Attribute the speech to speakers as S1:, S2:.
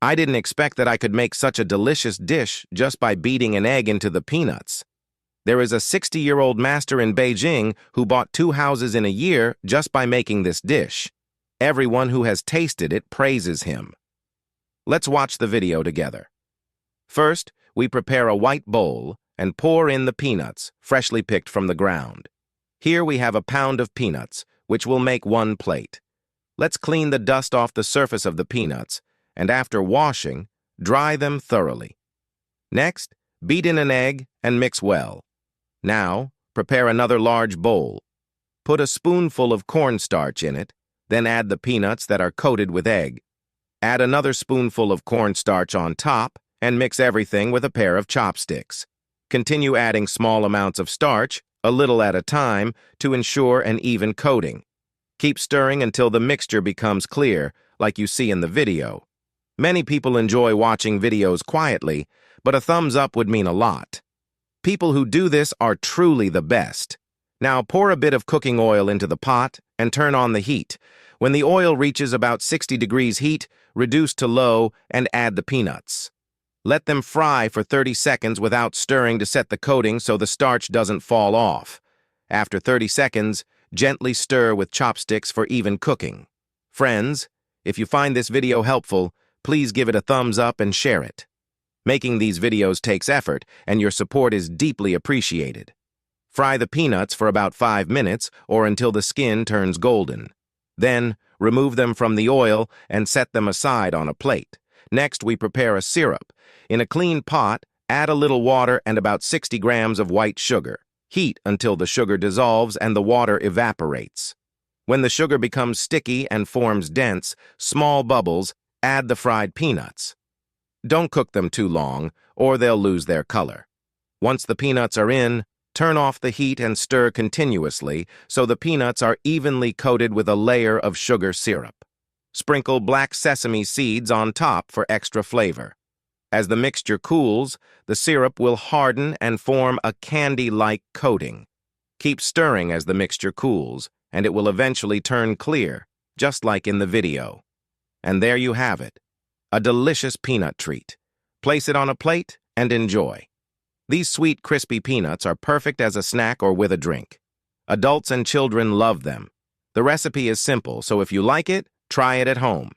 S1: I didn't expect that I could make such a delicious dish just by beating an egg into the peanuts. There is a 60-year-old master in Beijing who bought 2 houses in a year just by making this dish. Everyone who has tasted it praises him. Let's watch the video together. First, we prepare a white bowl and pour in the peanuts, freshly picked from the ground. Here we have a pound of peanuts, which will make 1 plate. Let's clean the dust off the surface of the peanuts, and after washing, dry them thoroughly. Next, beat in an egg and mix well. Now, prepare another large bowl. Put a spoonful of cornstarch in it, then add the peanuts that are coated with egg. Add another spoonful of cornstarch on top and mix everything with a pair of chopsticks. Continue adding small amounts of starch, a little at a time, to ensure an even coating. Keep stirring until the mixture becomes clear, like you see in the video. Many people enjoy watching videos quietly, but a thumbs up would mean a lot. People who do this are truly the best. Now pour a bit of cooking oil into the pot and turn on the heat. When the oil reaches about 60 degrees heat, reduce to low and add the peanuts. Let them fry for 30 seconds without stirring to set the coating so the starch doesn't fall off. After 30 seconds, gently stir with chopsticks for even cooking. Friends, if you find this video helpful, please give it a thumbs up and share it. Making these videos takes effort, and your support is deeply appreciated. Fry the peanuts for about 5 minutes or until the skin turns golden. Then, remove them from the oil and set them aside on a plate. Next, we prepare a syrup. In a clean pot, add a little water and about 60 grams of white sugar. Heat until the sugar dissolves and the water evaporates. When the sugar becomes sticky and forms dense, small bubbles, add the fried peanuts. Don't cook them too long, or they'll lose their color. Once the peanuts are in, turn off the heat and stir continuously so the peanuts are evenly coated with a layer of sugar syrup. Sprinkle black sesame seeds on top for extra flavor. As the mixture cools, the syrup will harden and form a candy-like coating. Keep stirring as the mixture cools, and it will eventually turn clear, just like in the video. And there you have it, a delicious peanut treat. Place it on a plate and enjoy. These sweet, crispy peanuts are perfect as a snack or with a drink. Adults and children love them. The recipe is simple, so if you like it, try it at home.